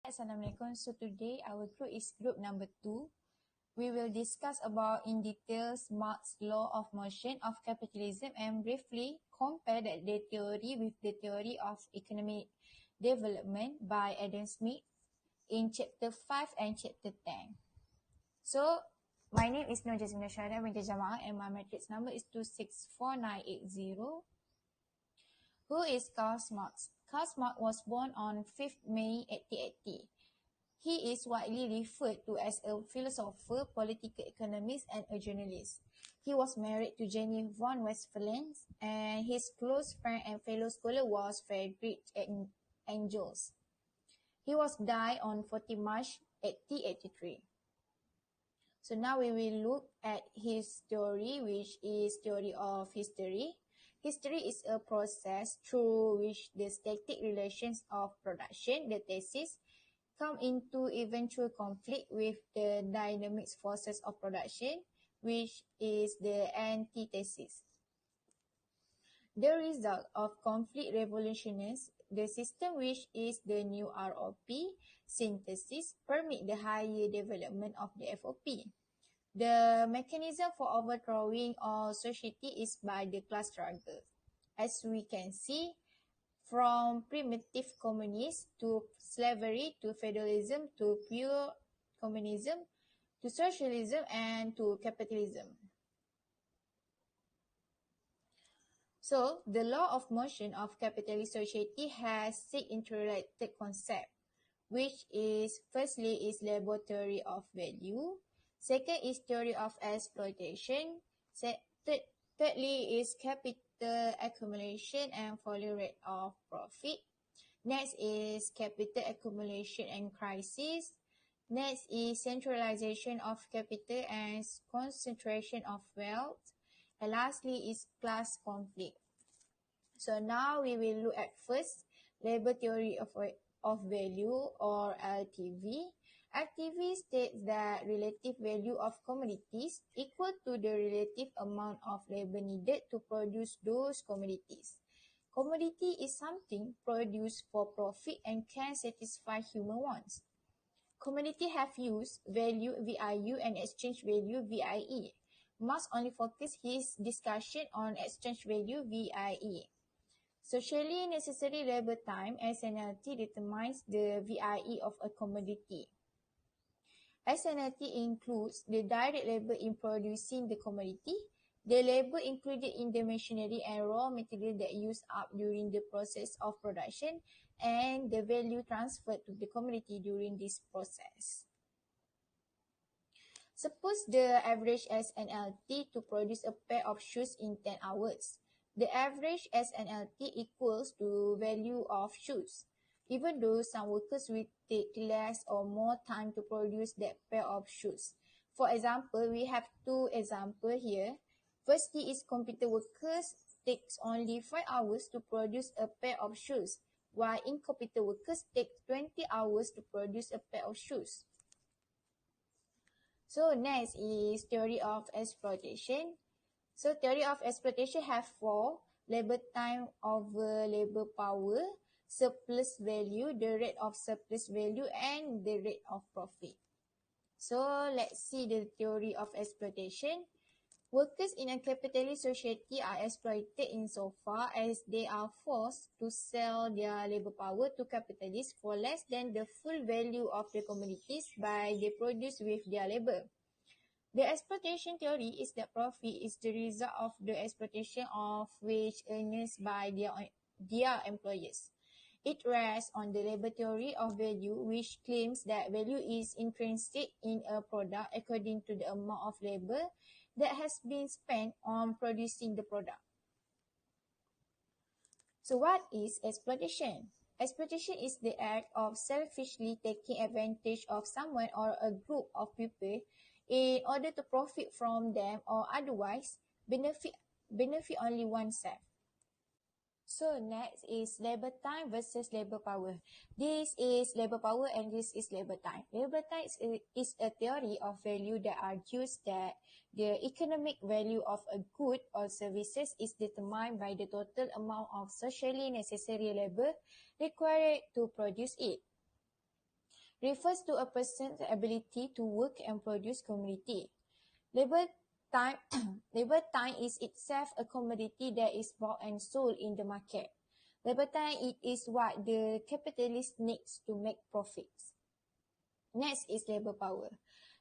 Assalamualaikum. So today our group is group number 2. We will discuss about in details Marx's law of motion of capitalism and briefly compare the theory with the theory of economic development by Adam Smith in chapter 5 and chapter 10. So my name is Jazmina binti Jamaa and my matrix number is 264980. Who is Karl Marx? Karl Marx was born on 5th May 1880. He is widely referred to as a philosopher, political economist, and a journalist. He was married to Jenny von Westphalen, and his close friend and fellow scholar was Friedrich Engels. He was died on 14 March 1883. So now we will look at his theory, which is theory of history. History is a process through which the static relations of production, the thesis, come into eventual conflict with the dynamic forces of production, which is the antithesis. The result of conflict revolutions, the system which is the new ROP synthesis, permit the higher development of the FOP. The mechanism for overthrowing our society is by the class struggle. As we can see, from primitive communism to slavery to feudalism to pure communism to socialism and to capitalism. So, the law of motion of capitalist society has 6 interrelated concepts, which is firstly is labor theory of value, second is theory of exploitation, thirdly is capital accumulation and falling rate of profit. Next is capital accumulation and crisis. Next is centralization of capital and concentration of wealth. And lastly is class conflict. So now we will look at first labor theory of value or LTV. LTV states that relative value of commodities equal to the relative amount of labor needed to produce those commodities. Commodity is something produced for profit and can satisfy human wants. Commodity have use, value, VIU, and exchange value, VIE. Marx only focus his discussion on exchange value, VIE. Socially necessary labor time, SNLT, determines the VIE of a commodity. SNLT includes the direct labor in producing the commodity, the labor included in the machinery and raw material that used up during the process of production, and the value transferred to the commodity during this process. Suppose the average SNLT to produce a pair of shoes in 10 hours. The average SNLT equals to value of shoes, even though some workers will take less or more time to produce that pair of shoes. For example, we have 2 examples here. Firstly is computer workers takes only 5 hours to produce a pair of shoes, while incompetent workers take 20 hours to produce a pair of shoes. So next is theory of exploitation. So theory of exploitation have 4: labor time over labor power, surplus value, the rate of surplus value, and the rate of profit. So let's see the theory of exploitation. Workers in a capitalist society are exploited insofar as they are forced to sell their labor power to capitalists for less than the full value of the commodities they produce with their labor. The exploitation theory is that profit is the result of the exploitation of wage earners by their employers. It rests on the labor theory of value, which claims that value is intrinsic in a product according to the amount of labor that has been spent on producing the product. So what is exploitation? Exploitation is the act of selfishly taking advantage of someone or a group of people in order to profit from them or otherwise benefit only oneself. So next is labor time versus labor power. This is labor power and this is labor time. Labor time is a theory of value that argues that the economic value of a good or services is determined by the total amount of socially necessary labor required to produce it. refers to a person's ability to work and produce commodity. Labor time, labor time is itself a commodity that is bought and sold in the market. Labor time it is what the capitalist needs to make profits. Next is labor power.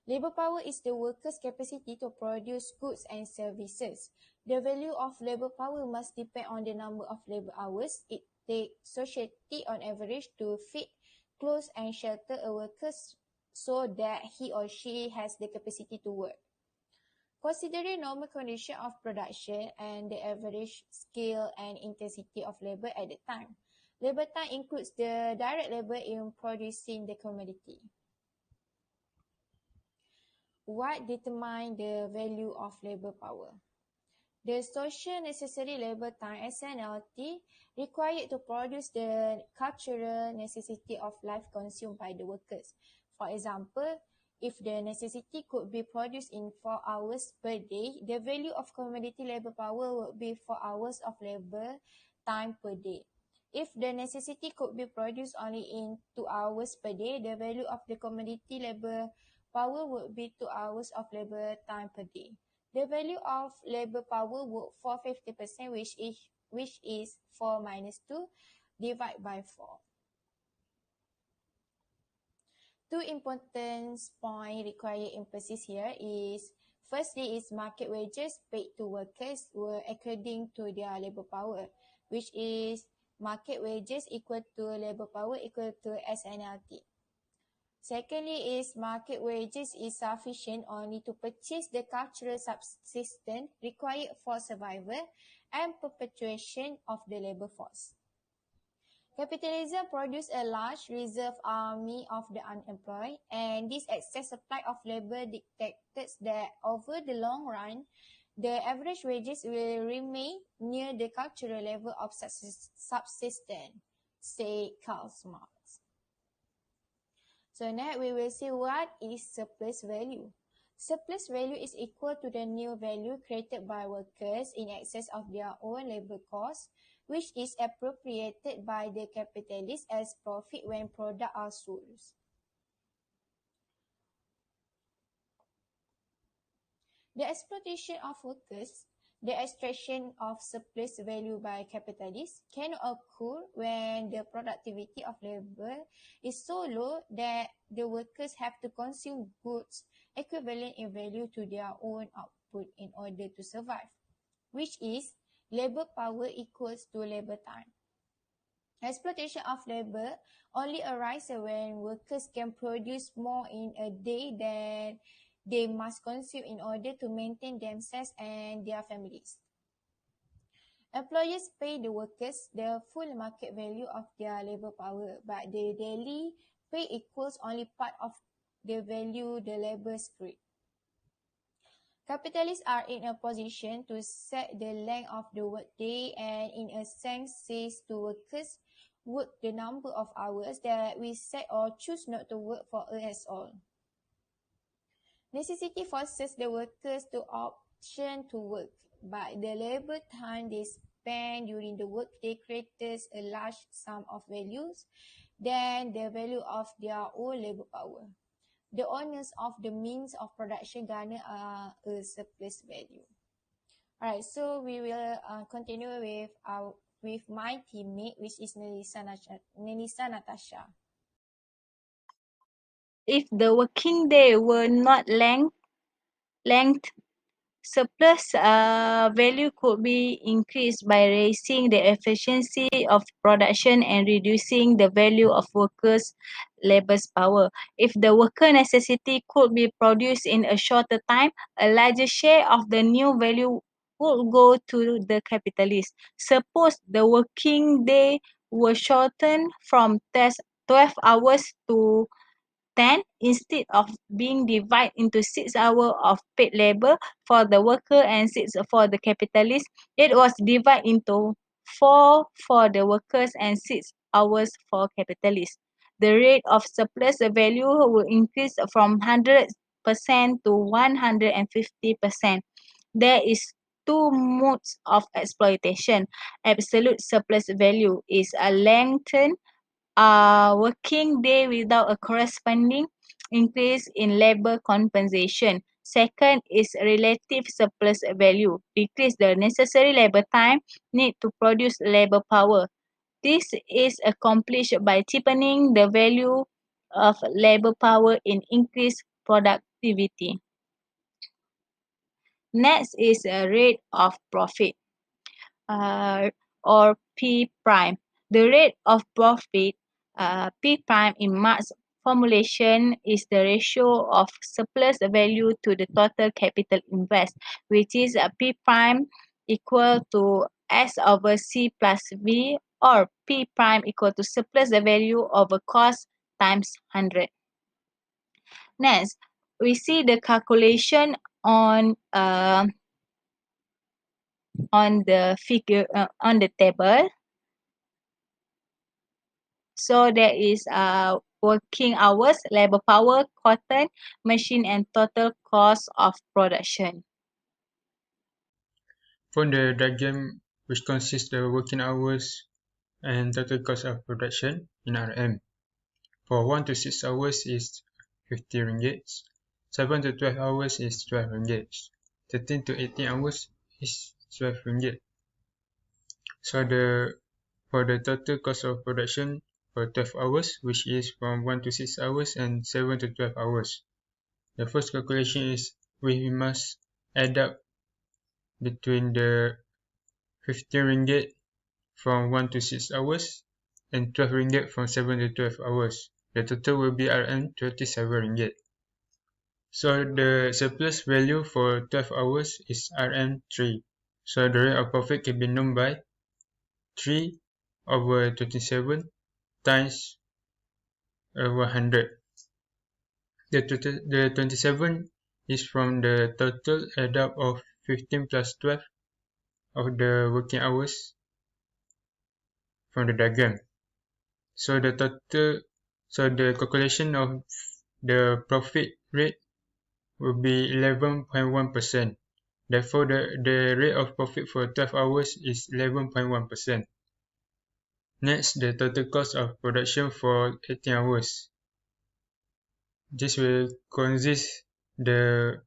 Labor power is the worker's capacity to produce goods and services. The value of labor power must depend on the number of labor hours it takes society on average to feed, clothe and shelter a worker so that he or she has the capacity to work. Considering normal condition of production and the average skill and intensity of labor at the time, labor time includes the direct labor in producing the commodity. What determines the value of labor power? The social necessary labor time (SNLT) required to produce the cultural necessity of life consumed by the workers. For example, if the necessity could be produced in 4 hours per day, the value of commodity labor power would be 4 hours of labor time per day. If the necessity could be produced only in 2 hours per day, the value of the commodity labor power would be 2 hours of labor time per day. The value of labor power would for 50%, which is 4 minus 2 divided by 4. Two important points require emphasis here is, firstly is market wages paid to workers were according to their labor power, which is market wages equal to labor power equal to SNLT. Secondly is market wages is sufficient only to purchase the cultural subsistence required for survival and perpetuation of the labor force. Capitalism produced a large reserve army of the unemployed, and this excess supply of labor dictates that over the long run, the average wages will remain near the cultural level of subsistence, say Karl Marx. So now we will see what is surplus value. Surplus value is equal to the new value created by workers in excess of their own labor costs, which is appropriated by the capitalist as profit when products are sold. The exploitation of workers, the extraction of surplus value by capitalists, can occur when the productivity of labor is so low that the workers have to consume goods equivalent in value to their own output in order to survive, which is labor power equals to labor time. Exploitation of labor only arises when workers can produce more in a day than they must consume in order to maintain themselves and their families. Employers pay the workers the full market value of their labor power, but the daily pay equals only part of the value the laborers create. Capitalists are in a position to set the length of the workday and in a sense says to workers, work the number of hours that we set or choose not to work for us all. Necessity forces the workers to option to work, but the labor time they spend during the workday creates a large sum of values than the value of their own labor power. The owners of the means of production garner a surplus value. Alright, so we will continue with my teammate, which is Nellysa, Natasha. If the working day were not length, surplus value could be increased by raising the efficiency of production and reducing the value of workers' labor's power. If the worker necessity could be produced in a shorter time, a larger share of the new value would go to the capitalist. Suppose the working day were shortened from 12 hours to 10, instead of being divided into 6 hours of paid labor for the worker and 6 for the capitalist, it was divided into 4 for the workers and 6 hours for capitalists. The rate of surplus value will increase from 100% to 150%. There is two modes of exploitation. Absolute surplus value is a lengthened working day without a corresponding increase in labor compensation. Second is relative surplus value, decrease the necessary labor time need to produce labor power. This is accomplished by cheapening the value of labor power in increased productivity. Next is a rate of profit or P prime. The rate of profit P prime in Marx formulation is the ratio of surplus value to the total capital invest, which is P prime equal to S over C plus V, or P prime equal to surplus value over cost times 100. Next, we see the calculation on the figure on the table. So there is working hours, labor power, cotton, machine, and total cost of production. From the diagram, which consists of working hours and total cost of production in RM. For 1 to 6 hours is 50 ringgit, 7 to 12 hours is 12 ringgit, 13 to 18 hours is 12 ringgit. So for the total cost of production for 12 hours, which is from 1 to 6 hours and 7 to 12 hours. The first calculation is we must add up between the 15 ringgit from 1 to 6 hours and 12 ringgit from 7 to 12 hours. The total will be RM 27 ringgit. So the surplus value for 12 hours is RM 3. So the rate of profit can be known by 3 over 27 times 100. The 27 is from the total add up of 15 plus 12 of the working hours from the diagram. So the calculation of the profit rate will be 11.1%. Therefore, the rate of profit for 12 hours is 11.1%. Next, the total cost of production for 18 hours. This will consist the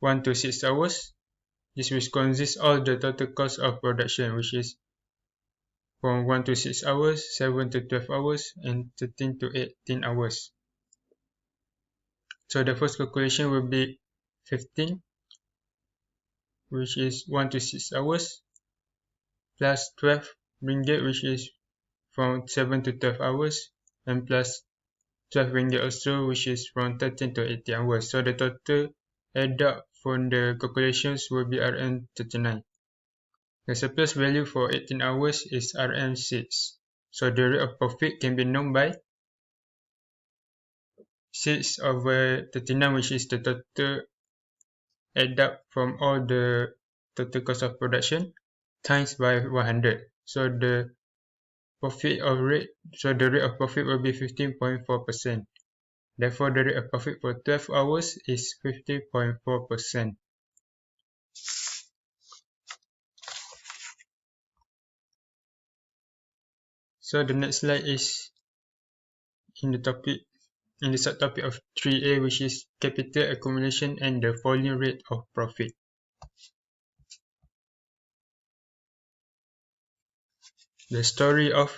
1 to 6 hours. This will consist all the total cost of production, which is from 1 to 6 hours, 7 to 12 hours, and 13 to 18 hours. So the first calculation will be 15, which is 1 to 6 hours, plus 12 ringgit, which is from 7 to 12 hours, and plus 12 ringgit also, which is from 13 to 18 hours. So the total add up from the calculations will be RM39. The surplus value for 18 hours is RM6. So the rate of profit can be known by 6 over 39, which is the total add up from all the total cost of production, times by 100. So the rate of profit will be 15.4%. Therefore, the rate of profit for 12 hours is 50.4%. So the next slide is in the subtopic of 3A, which is capital accumulation and the falling rate of profit. The story of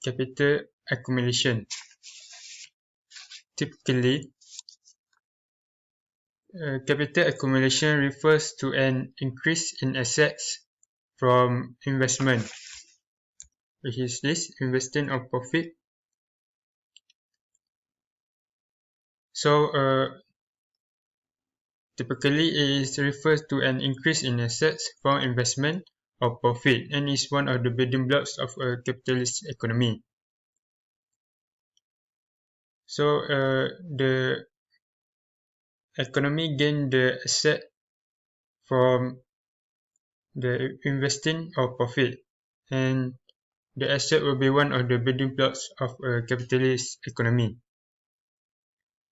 capital accumulation. Typically, capital accumulation refers to an increase in assets from investment, which is this investing of profit. So typically it refers to an increase in assets from investment or profit and is one of the building blocks of a capitalist economy. So the economy gain the asset from the investing or profit, and the asset will be one of the building blocks of a capitalist economy.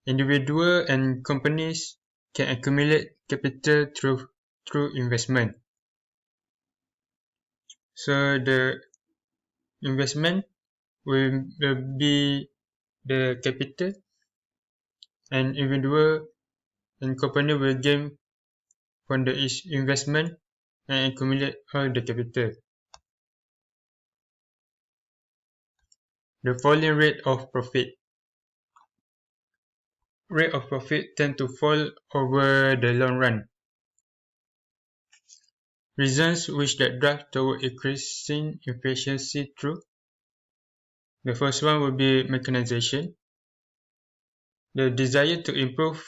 Individuals and companies can accumulate capital through investment. So the investment will be the capital, and individual and company will gain from the investment and accumulate all the capital. The falling rate of profit. Rate of profit tend to fall over the long run. Reasons which that drive toward increasing efficiency through. The first one will be mechanization. The desire to improve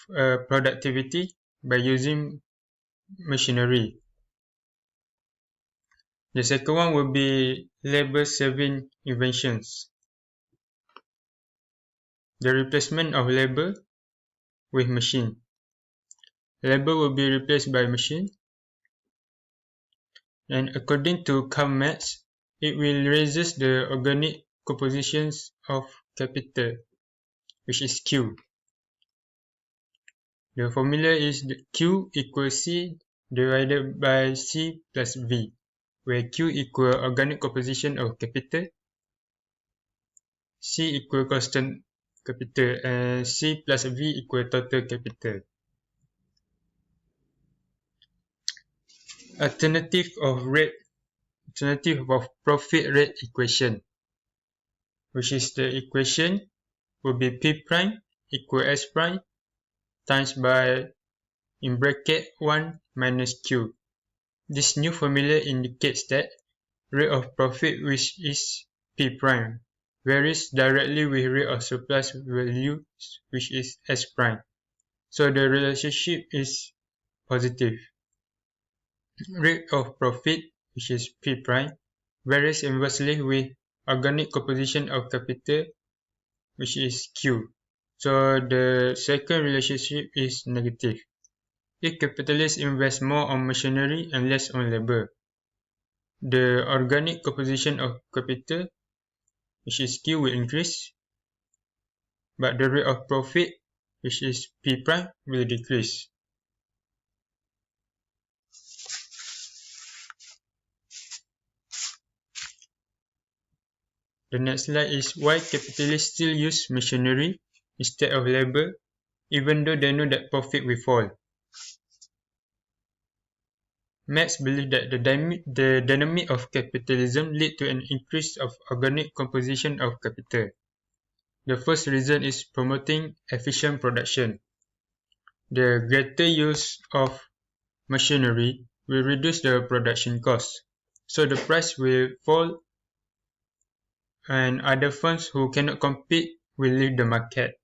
productivity by using machinery. The second one will be labor-saving inventions. The replacement of labor with machine. Labor will be replaced by machine. And according to maths, it will raises the organic compositions of capital, which is Q. The formula is Q equals C divided by C plus V, where Q equal organic composition of capital, C equal constant capital, and C plus V equal total capital. Alternative of profit rate equation, which is the equation will be P prime equal S prime times by in bracket 1 minus Q. This new formula indicates that rate of profit, which is P prime, varies directly with rate of surplus value, which is S prime. So the relationship is positive. Rate of profit, which is P prime, varies inversely with organic composition of capital, which is Q. So the second relationship is negative. If capitalists invest more on machinery and less on labor, the organic composition of capital, which is Q, will increase, but the rate of profit, which is P prime, will decrease. The next slide is why capitalists still use machinery instead of labor, even though they know that profit will fall. Marx believed that the dynamic of capitalism lead to an increase of organic composition of capital. The first reason is promoting efficient production. The greater use of machinery will reduce the production cost, so the price will fall and other firms who cannot compete will leave the market.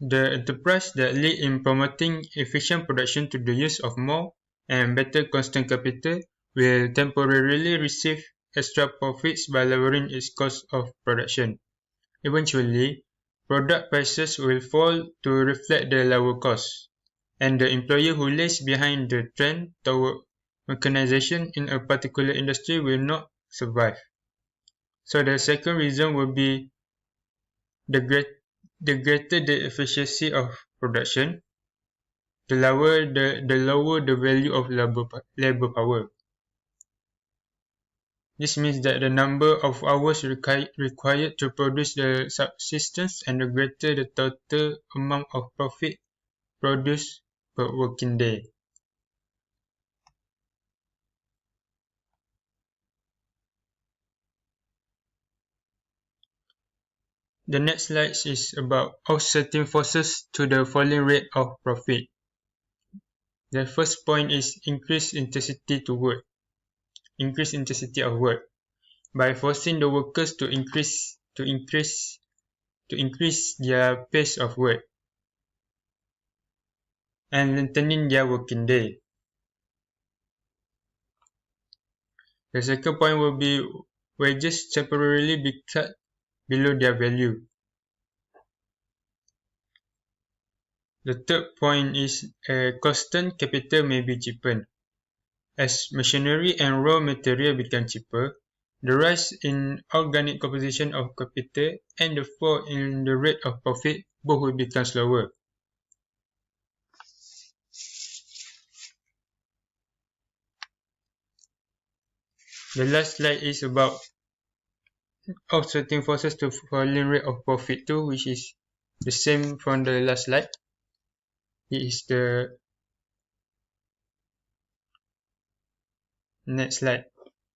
The enterprise that lead in promoting efficient production to the use of more and better constant capital will temporarily receive extra profits by lowering its cost of production. Eventually, product prices will fall to reflect the lower costs, and the employer who lags behind the trend toward mechanization in a particular industry will not survive. So the second reason will be the greater the efficiency of production, the lower the value of labor power. This means that the number of hours required to produce the subsistence and the greater the total amount of profit produced per working day. The next slide is about offsetting forces to the falling rate of profit. The first point is increased intensity of work. By forcing the workers to increase their pace of work and lengthening their working day. The second point will be wages temporarily be cut below their value. The third point is constant capital may be cheapened. As machinery and raw material become cheaper, the rise in organic composition of capital and the fall in the rate of profit both will become slower. The last slide is about offsetting forces to falling rate of profit too, which is the same from the last slide. It is the next slide.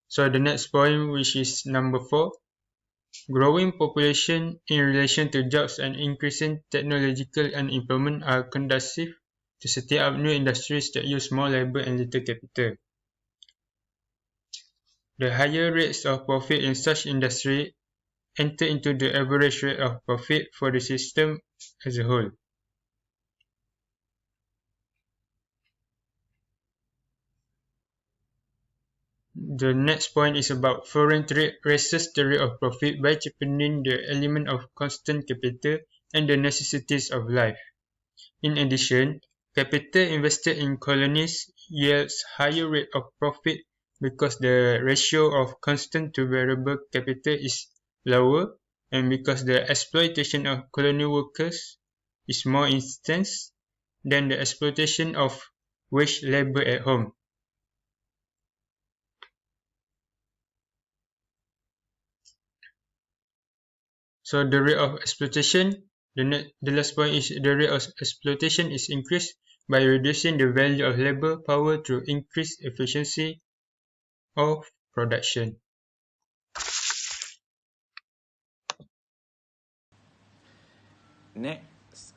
So the next point, which is number 4, growing population in relation to jobs and increasing technological unemployment are conducive to setting up new industries that use more labor and little capital. The higher rates of profit in such industry enter into the average rate of profit for the system as a whole. The next point is about foreign trade raises the rate of profit by cheapening the element of constant capital and the necessities of life. In addition, capital invested in colonies yields higher rate of profit because the ratio of constant to variable capital is lower and because the exploitation of colonial workers is more intense than the exploitation of wage labor at home. So the rate of exploitation, the last point is the rate of exploitation is increased by reducing the value of labor power through increased efficiency of production. Next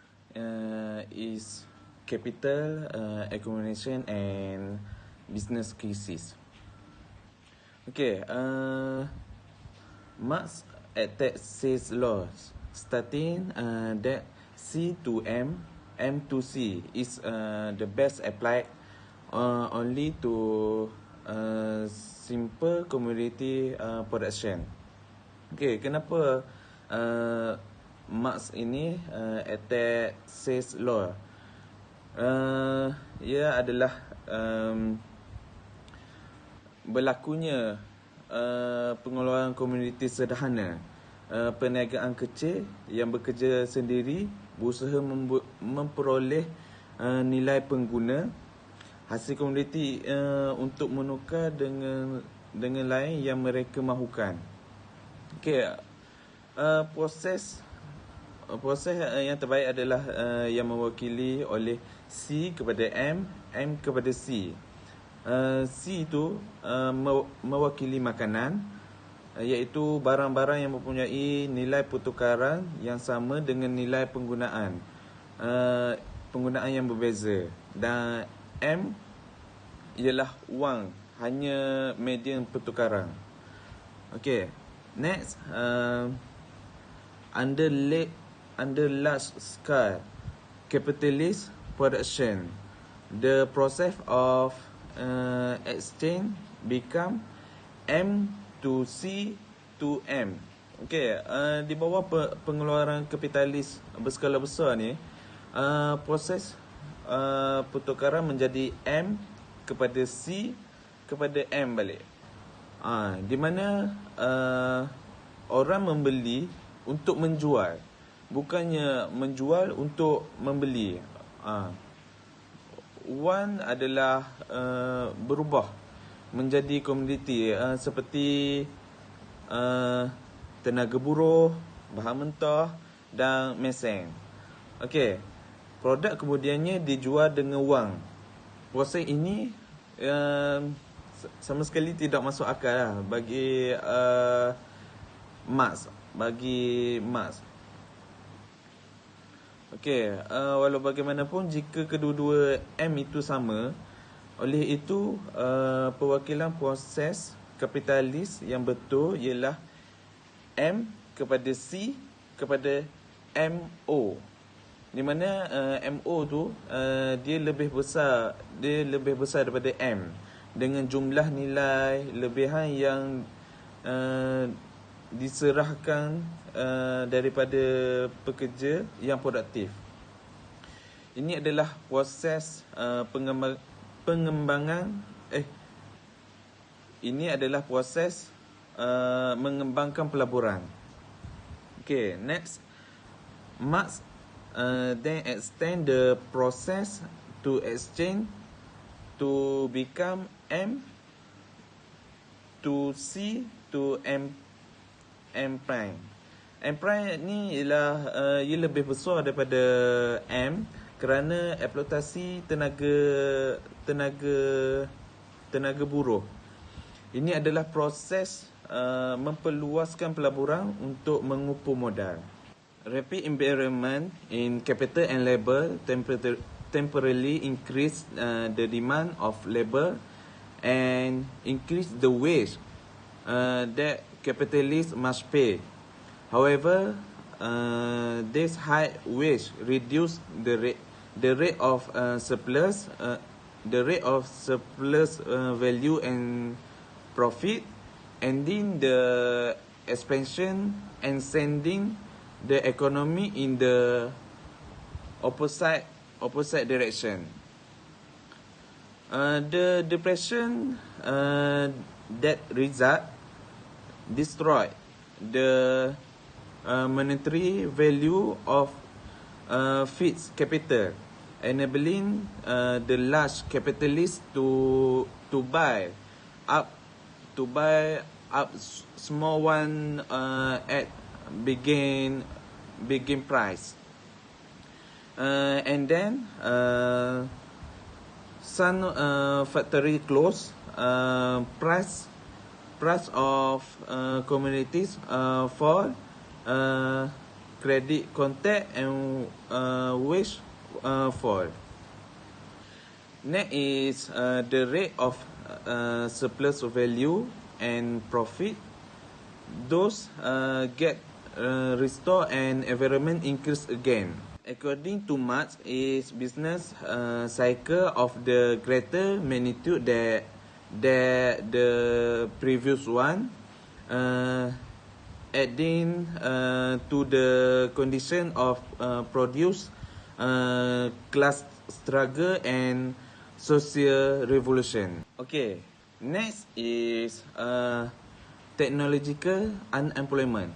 is capital accumulation and business crisis. Okay, Marx attacked sales laws, stating that C to M, M to C is the best applied only to simple commodity production. Okay, kenapa Marx ini attack sales law? Ia adalah berlakunya pengeluaran komuniti sederhana, perniagaan kecil yang bekerja sendiri berusaha memperoleh nilai pengguna hasil komuniti untuk menukar dengan lain yang mereka mahukan. Okey, proses yang terbaik adalah yang mewakili oleh C kepada M, M kepada C. C itu mewakili makanan, iaitu barang-barang yang mempunyai nilai pertukaran yang sama dengan nilai penggunaan yang berbeza. Dan M ialah wang, hanya medium pertukaran. Okay, next, under large scale capitalist production, the process of exchange become M to C to M. Okay, di bawah pengeluaran kapitalis berskala besar ni, proses pertukaran menjadi M kepada C kepada M balik. Di mana orang membeli untuk menjual, bukannya menjual untuk membeli. One adalah berubah menjadi komoditi seperti tenaga buruh, bahan mentah dan mesin. Okey, produk kemudiannya dijual dengan wang. Proses ini sama sekali tidak masuk akal lah bagi Marx. Okey, walau bagaimanapun jika kedua-dua M itu sama, oleh itu perwakilan proses kapitalis yang betul ialah M kepada C kepada MO. Di mana MO tu dia lebih besar daripada M dengan jumlah nilai lebihan yang diserahkan daripada pekerja yang produktif. Ini adalah proses mengembangkan pelaburan. Okay, next, Marx then extend the process to exchange to become M to C to M prime. M prime ni ialah ia lebih besar daripada M kerana eksploitasi tenaga buruh. Ini adalah proses memperluaskan pelaburan untuk mengumpul modal. Rapid environment in capital and labour temporarily increase the demand of labour and increase the wage that capitalists must pay. However, this high wage reduce the rate of surplus value and profit, ending the expansion and sending the economy in the opposite direction. The depression that result destroyed the monetary value of fixed capital, enabling the large capitalists to buy up small one at begin price, and then some factory close, price of commodities fall, credit contact and wage fall. Next is the rate of surplus value and profit. Those get restored and environment increase again. According to Marx, is business cycle of the greater magnitude that the previous one, adding to the condition of produce, class struggle and social revolution. Okay, next is technological unemployment.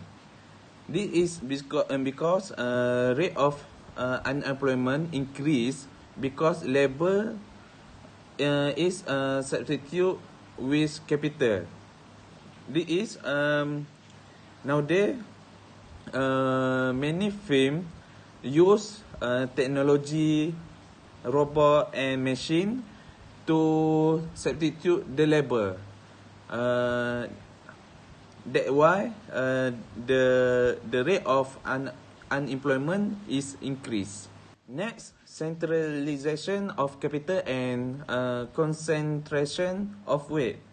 This is because rate of unemployment increase because labor is substitute with capital. This is nowadays many firms use technology, robot and machine to substitute the labor. That's why the rate of unemployment is increased. Next, centralization of capital and concentration of wealth.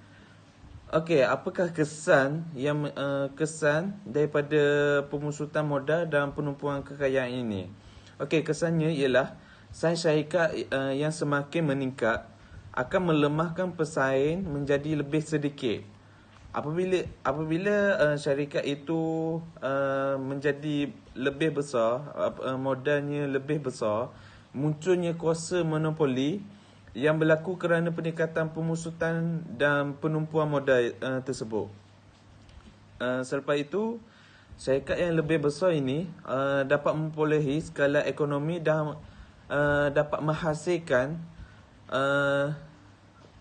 Okey, apakah kesan daripada pemusutan modal dan penumpuan kekayaan ini? Okey, kesannya ialah saiz syarikat yang semakin meningkat akan melemahkan pesaing menjadi lebih sedikit. Apabila syarikat itu menjadi lebih besar, modalnya lebih besar, munculnya kuasa monopoli yang berlaku kerana peningkatan pemusutan dan penumpuan modal tersebut. Selepas itu, syarikat yang lebih besar ini dapat memperolehi skala ekonomi dan dapat menghasilkan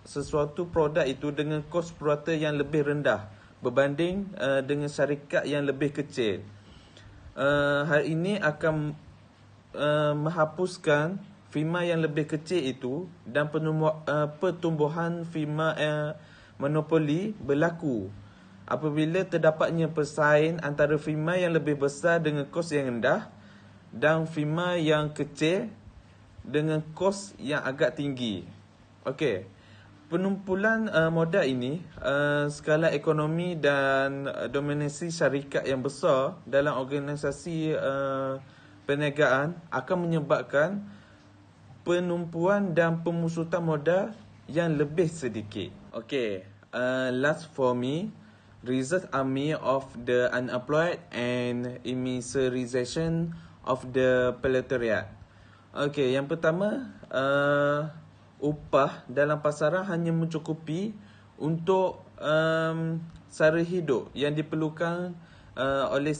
sesuatu produk itu dengan kos purata yang lebih rendah berbanding dengan syarikat yang lebih kecil. Hal ini akan menghapuskan firma yang lebih kecil itu dan pertumbuhan firma monopoli berlaku apabila terdapatnya persaing antara firma yang lebih besar dengan kos yang rendah dan firma yang kecil dengan kos yang agak tinggi. Okey. Penumpulan modal ini, skala ekonomi dan dominasi syarikat yang besar dalam organisasi perniagaan akan menyebabkan penumpuan dan pemusutan modal yang lebih sedikit. Okay, last for me, reserve army of the unemployed and immiserization of the proletariat. Okay, yang pertama, upah dalam pasaran hanya mencukupi untuk sara hidup yang diperlukan oleh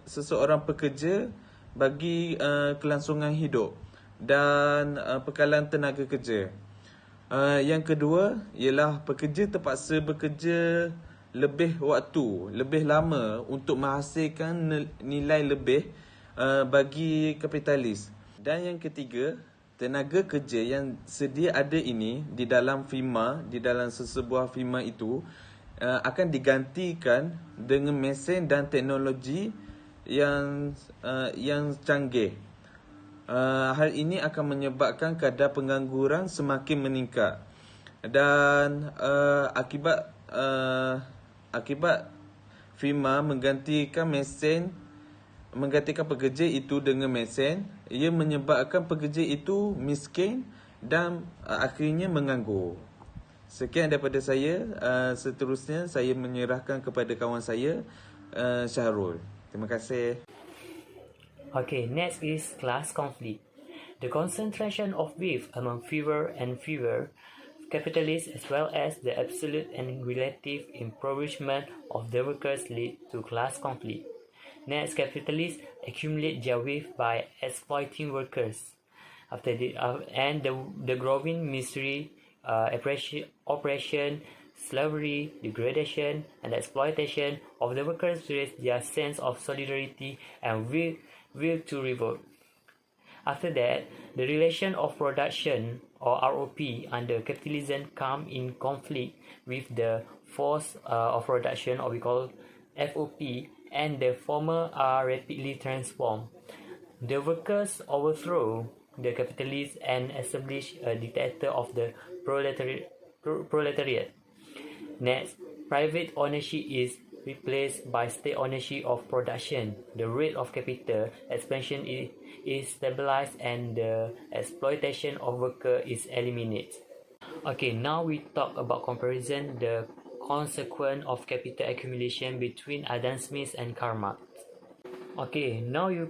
seseorang pekerja bagi kelangsungan hidup dan pekalan tenaga kerja. Yang kedua ialah pekerja terpaksa bekerja lebih waktu, lebih lama untuk menghasilkan nilai lebih bagi kapitalis. Dan yang ketiga, tenaga kerja yang sedia ada ini di dalam firma, di dalam sesebuah firma itu akan digantikan dengan mesin dan teknologi yang canggih. Hal ini akan menyebabkan kadar pengangguran semakin meningkat dan akibat firma menggantikan pekerja itu dengan mesin, ia menyebabkan pekerja itu miskin dan akhirnya menganggur. Sekian daripada saya. Seterusnya saya menyerahkan kepada kawan saya, Shaharol. Terima kasih. Okay, next is class conflict. The concentration of wealth among fewer and fewer capitalists as well as the absolute and relative impoverishment of the workers lead to class conflict. Next, capitalists accumulate their wealth by exploiting workers. After the growing misery, oppression, slavery, degradation, and exploitation of the workers raise their sense of solidarity and will to revolt. After that, the relation of production or ROP under capitalism come in conflict with the force of production, or we call FOP, and the former are rapidly transformed. The workers overthrow the capitalists and establish a dictator of the proletariat. Next, private ownership is replaced by state ownership of production. The rate of capital expansion is stabilized and the exploitation of workers is eliminated. Okay, now we talk about comparison the consequence of capital accumulation between Adam Smith and Karl Marx. Okay, now you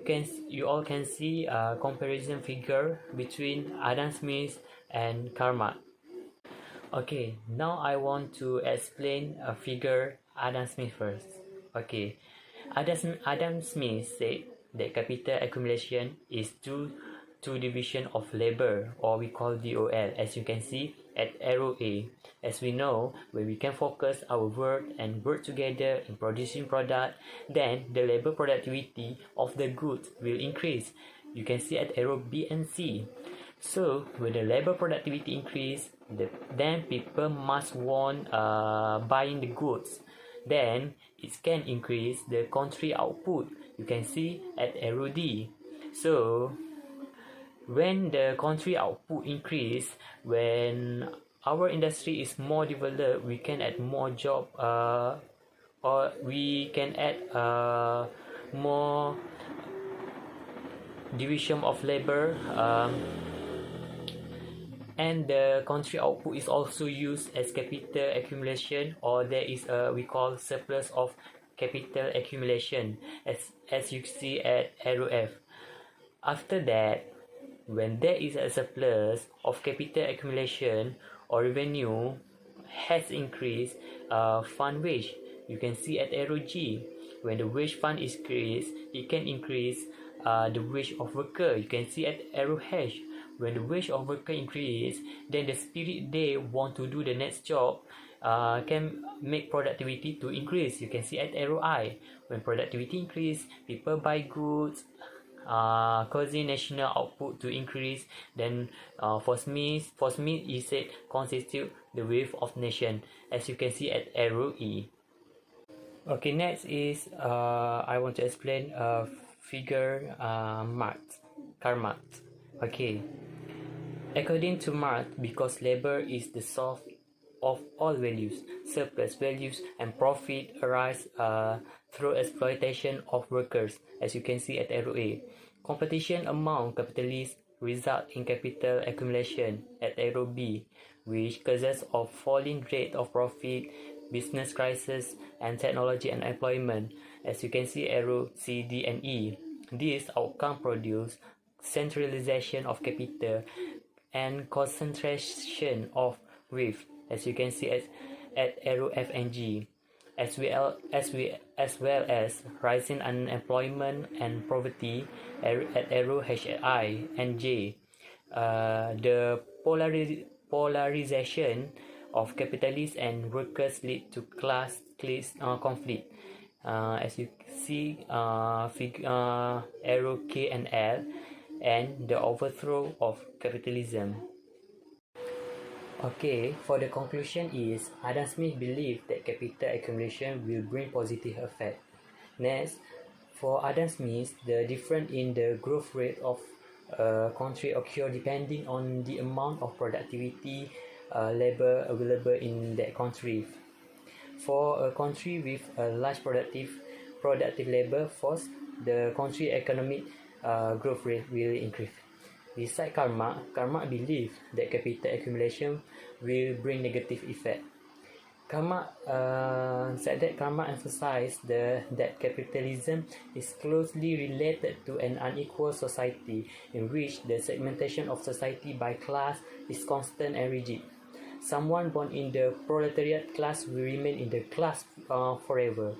all can see a comparison figure between Adam Smith and Karl Marx. Okay, now I want to explain a figure Adam Smith first. Okay, Adam Smith said that capital accumulation is due to division of labor, or we call DOL, as you can see at arrow A. As we know, when we can focus our work and work together in producing product, then the labor productivity of the goods will increase. You can see at arrow B and C. So when the labor productivity increase, then people must want buying the goods. Then it can increase the country output. You can see at arrow D. So when the country output increase, when our industry is more developed, we can add more job, or we can add more division of labor, and the country output is also used as capital accumulation, or there is a we call surplus of capital accumulation, as you see at arrow F. After that, when there is a surplus of capital accumulation or revenue has increased, fund wage, you can see at arrow G. When the wage fund is increased, it can increase the wage of worker. You can see at arrow H. When the wage of worker increase, then the spirit they want to do the next job can make productivity to increase. You can see at arrow I. When productivity increase, people buy goods, causing national output to increase. Then for Smith he said constitute the wealth of nation, as you can see at arrow E. Okay, next is I want to explain figure Karl Marx. Okay, according to Marx, because labor is the source of all values, surplus values and profit arise through exploitation of workers, as you can see at arrow A. Competition among capitalists result in capital accumulation at arrow B, which causes of falling rate of profit, business crisis, and technology unemployment, as you can see arrow C, D, and E. This outcome produce centralization of capital and concentration of wealth, as you can see at arrow F and G, as well as rising unemployment and poverty at arrow H, I, and J. The polarization of capitalists and workers lead to class conflict. As you see, arrow K and L, and the overthrow of capitalism. Okay, for the conclusion is, Adam Smith believed that capital accumulation will bring positive effect. Next, for Adam Smith, the difference in the growth rate of a country occur depending on the amount of productivity labor available in that country. For a country with a large productive labor force, the country economic growth rate will increase. Besides Karma believe that capital accumulation will bring negative effect. Karma emphasized that capitalism is closely related to an unequal society in which the segmentation of society by class is constant and rigid. Someone born in the proletariat class will remain in the class forever,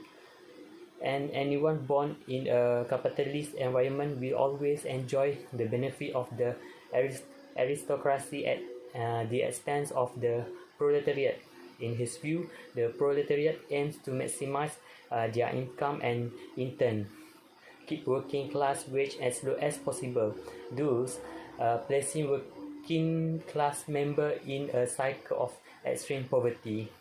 and anyone born in a capitalist environment will always enjoy the benefit of the aristocracy at the expense of the proletariat. In his view, the proletariat aims to maximize their income and, in turn, keep working class wage as low as possible, thus placing working class member in a cycle of extreme poverty.